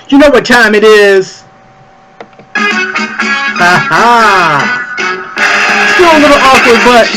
You know what time it is? Haha. Still a little awkward, but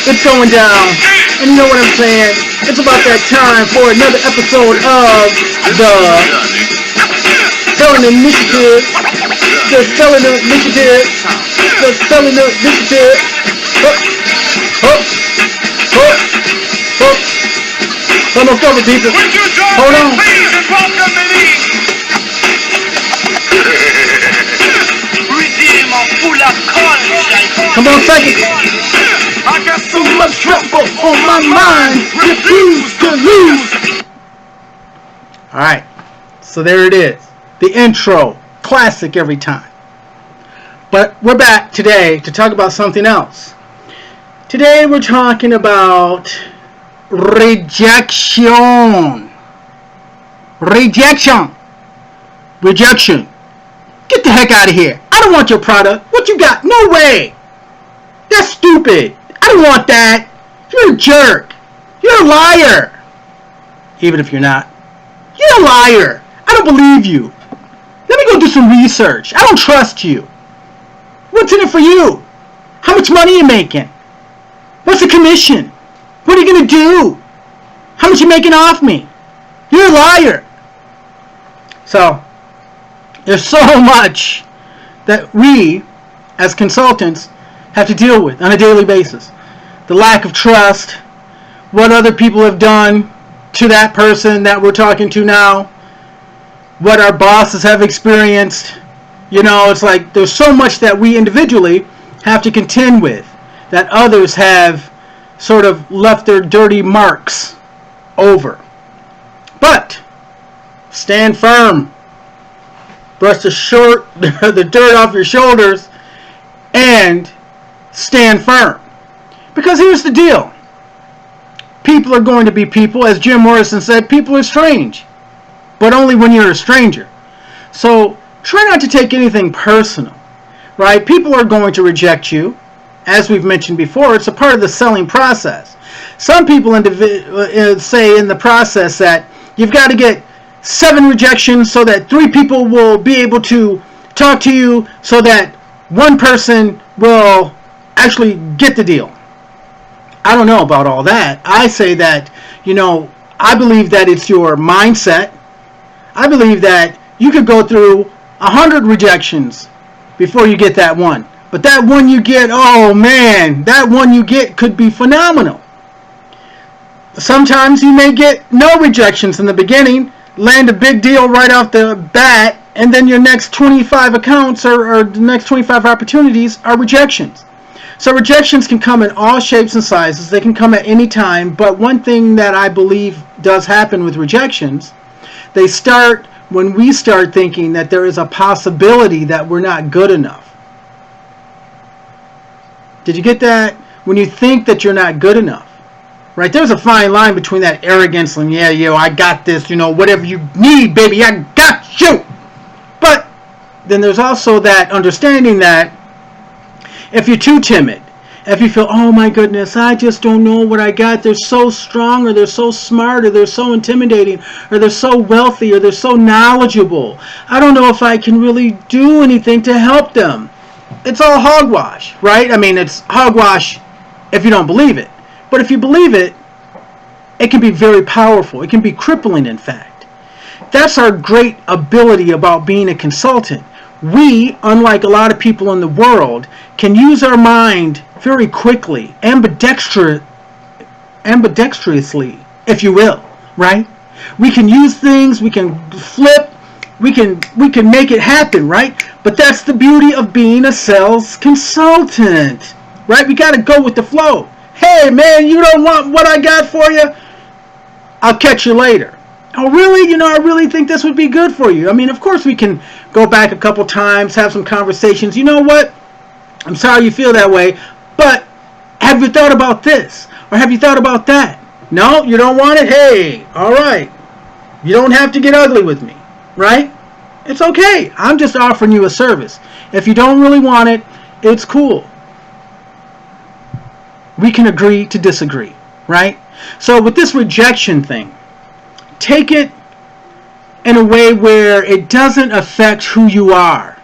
it's going down. And you know what I'm saying? It's about that time for another episode of the Spelling Initiative. The Spelling Initiative. The Spelling Initiative. Almost over, people. Hold on. Come on, second. I got so much trouble on my mind. Refuse to lose. Alright. So there it is. The intro. Classic every time. But we're back today to talk about something else. Today we're talking about rejection. Rejection. Rejection. Get the heck out of here. I don't want your product. What you got? No way. That's stupid. I don't want that. You're a jerk. You're a liar. Even if you're not. You're a liar. I don't believe you. Let me go do some research. I don't trust you. What's in it for you? How much money are you making? What's the commission? What are you going to do? How much are you making off me? You're a liar. So, there's so much that we, as consultants, have to deal with on a daily basis. The lack of trust, what other people have done to that person that we're talking to now, what our bosses have experienced. You know, it's like there's so much that we individually have to contend with that others have sort of left their dirty marks over. But stand firm. Brush the dirt off your shoulders and stand firm. Because here's the deal. People are going to be people. As Jim Morrison said, people are strange. But only when you're a stranger. So try not to take anything personal. Right? People are going to reject you. As we've mentioned before, it's a part of the selling process. Some people say in the process that you've got to get 7 rejections so that 3 people will be able to talk to you so that 1 person will actually get the deal. I don't know about all that. I say that, I believe that it's your mindset. I believe that you could go through 100 rejections before you get that one. But that one you get, oh man, that one you get could be phenomenal. Sometimes you may get no rejections in the beginning, land a big deal right off the bat, and then your next 25 accounts or the next 25 opportunities are rejections. So rejections can come in all shapes and sizes. They can come at any time. But one thing that I believe does happen with rejections, they start when we start thinking that there is a possibility that we're not good enough. Did you get that? When you think that you're not good enough. Right? There's a fine line between that arrogance and, I got this, whatever you need, baby, I got you. But then there's also that understanding that if you're too timid, if you feel, oh my goodness, I just don't know what I got, they're so strong, or they're so smart, or they're so intimidating, or they're so wealthy, or they're so knowledgeable, I don't know if I can really do anything to help them. It's all hogwash, right? I mean, it's hogwash if you don't believe it. But if you believe it, it can be very powerful. It can be crippling, in fact. That's our great ability about being a consultant. We, unlike a lot of people in the world, can use our mind very quickly, ambidextrously, if you will, right? We can use things, we can flip, we can make it happen, right? But that's the beauty of being a sales consultant, right? We got to go with the flow. Hey, man, you don't want what I got for you? I'll catch you later. Oh, really? I really think this would be good for you. I mean, of course we can go back a couple times, have some conversations. You know what? I'm sorry you feel that way, but have you thought about this? Or have you thought about that? No, you don't want it? Hey, all right. You don't have to get ugly with me, right? It's okay. I'm just offering you a service. If you don't really want it, it's cool. We can agree to disagree, right? So with this rejection thing, take it in a way where it doesn't affect who you are.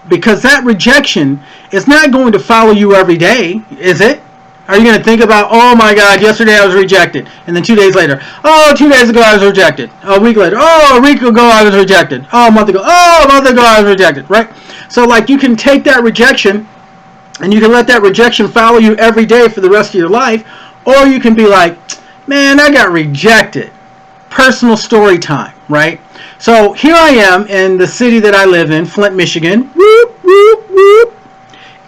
Because that rejection is not going to follow you every day, is it? Are you going to think about, oh my God, yesterday I was rejected, and then 2 days later, oh, 2 days ago I was rejected, a week later, oh, a week ago I was rejected, oh, a month ago I was rejected, right? So like you can take that rejection and you can let that rejection follow you every day for the rest of your life, or you can be like, man, I got rejected. Personal story time, right? So here I am in the city that I live in, Flint, Michigan, whoop, whoop, whoop,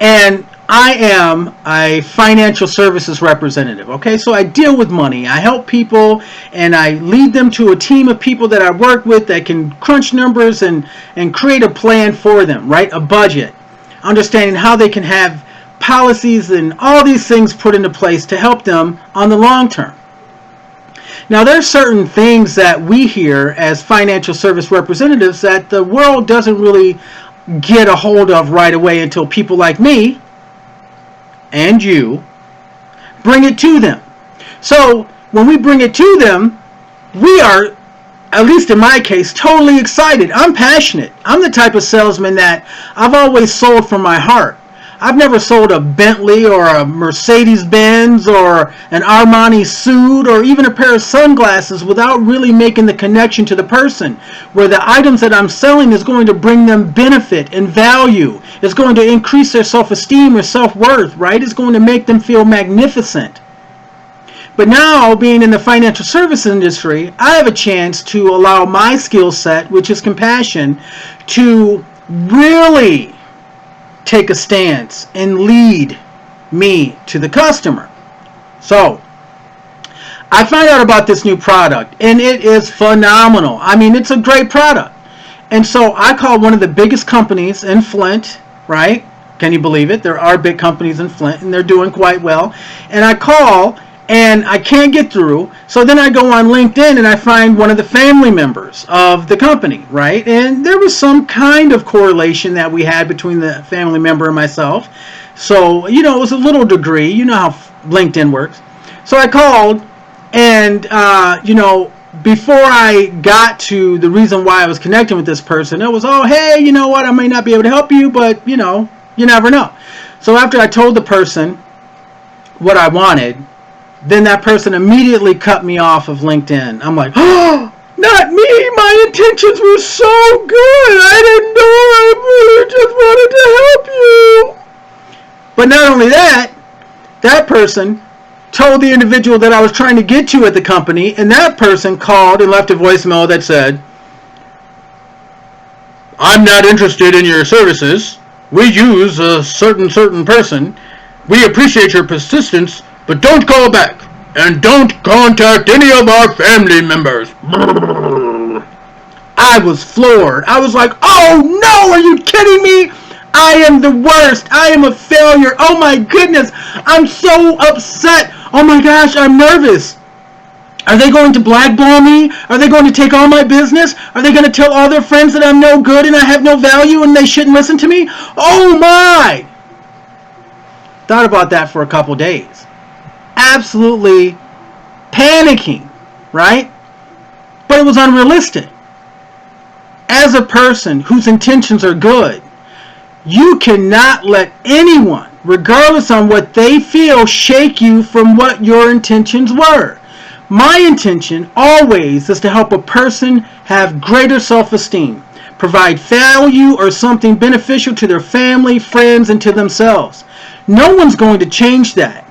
and I am a financial services representative, okay? So I deal with money. I help people, and I lead them to a team of people that I work with that can crunch numbers and create a plan for them, right? A budget. Understanding how they can have policies and all these things put into place to help them on the long term. Now, there's certain things that we hear as financial service representatives that the world doesn't really get a hold of right away until people like me and you bring it to them. So when we bring it to them, we are, at least in my case, totally excited. I'm passionate. I'm the type of salesman that I've always sold from my heart. I've never sold a Bentley or a Mercedes-Benz or an Armani suit or even a pair of sunglasses without really making the connection to the person, where the items that I'm selling is going to bring them benefit and value. It's going to increase their self-esteem or self-worth, right? It's going to make them feel magnificent. But now, being in the financial service industry, I have a chance to allow my skill set, which is compassion, to really take a stance and lead me to the customer. So I find out about this new product, and it is phenomenal. I mean, it's a great product. And so I call one of the biggest companies in Flint, right? Can you believe it? There are big companies in Flint, and they're doing quite well. And I call, and I can't get through. So then I go on LinkedIn and I find one of the family members of the company, right? And there was some kind of correlation that we had between the family member and myself. So, you know, it was a little degree. You know how LinkedIn works. So I called, and, you know, before I got to the reason why I was connecting with this person, it was, oh, hey, you know what? I may not be able to help you, but, you know, you never know. So after I told the person what I wanted, then that person immediately cut me off of LinkedIn. I'm like, oh, not me. My intentions were so good. I didn't know. I really just wanted to help you. But not only that, that person told the individual that I was trying to get to at the company, and that person called and left a voicemail that said, I'm not interested in your services. We use a certain person. We appreciate your persistence, but don't call back, and don't contact any of our family members. I was floored. I was like, oh no, are you kidding me? I am the worst. I am a failure. Oh my goodness. I'm so upset. Oh my gosh, I'm nervous. Are they going to blackball me? Are they going to take all my business? Are they going to tell all their friends that I'm no good and I have no value and they shouldn't listen to me? Oh my! Thought about that for a couple days. Absolutely panicking, right? But it was unrealistic. As a person whose intentions are good, you cannot let anyone, regardless on what they feel, shake you from what your intentions were. My intention always is to help a person have greater self-esteem, provide value or something beneficial to their family, friends, and to themselves. No one's going to change that.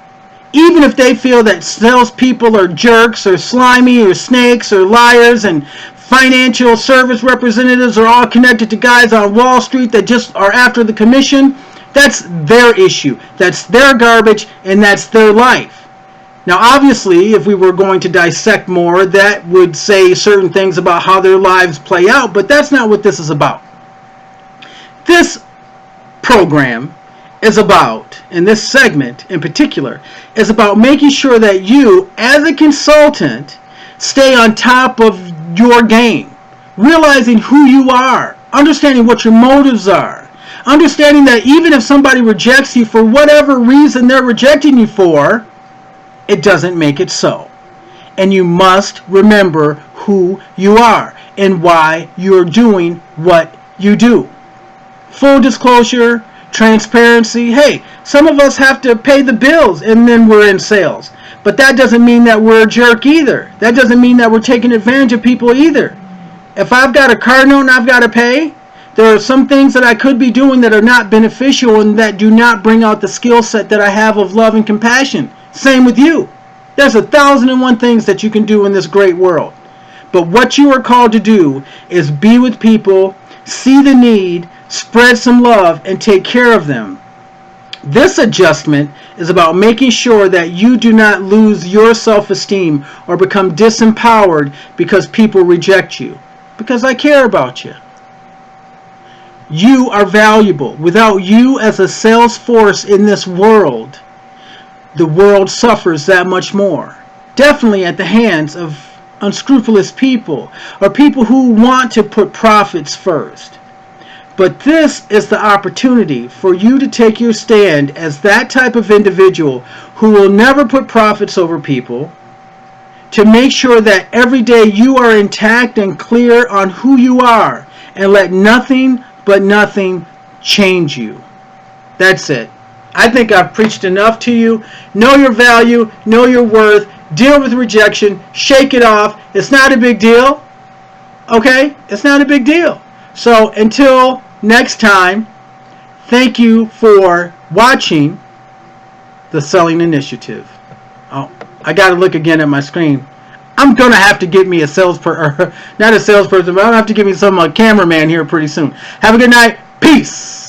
Even if they feel that salespeople are jerks or slimy or snakes or liars, and financial service representatives are all connected to guys on Wall Street that just are after the commission, that's their issue. That's their garbage, and that's their life. Now, obviously, if we were going to dissect more, that would say certain things about how their lives play out, but that's not what this is about. This program is about, and this segment in particular, is about making sure that you, as a consultant, stay on top of your game, realizing who you are, understanding what your motives are, understanding that even if somebody rejects you for whatever reason they're rejecting you for, it doesn't make it so. And you must remember who you are. and why you're doing what you do. Full disclosure, transparency. Hey, some of us have to pay the bills and then we're in sales. But that doesn't mean that we're a jerk either. That doesn't mean that we're taking advantage of people either. If I've got a car note and I've got to pay, there are some things that I could be doing that are not beneficial and that do not bring out the skill set that I have of love and compassion. Same with you. There's 1,001 things that you can do in this great world. But what you are called to do is be with people, see the need, spread some love, and take care of them. This adjustment is about making sure that you do not lose your self-esteem or become disempowered because people reject you. Because I care about you. You are valuable. Without you as a sales force in this world, the world suffers that much more. Definitely at the hands of unscrupulous people or people who want to put profits first. But this is the opportunity for you to take your stand as that type of individual who will never put profits over people, to make sure that every day you are intact and clear on who you are, and let nothing but nothing change you. That's it. I think I've preached enough to you. Know your value, know your worth, deal with rejection, shake it off. It's not a big deal. Okay? It's not a big deal. So until next time, thank you for watching the Selling Initiative. Oh, I got to look again at my screen. I'm going to have to get me a salesperson, not a salesperson, but I'm going to have to get me some cameraman here pretty soon. Have a good night. Peace.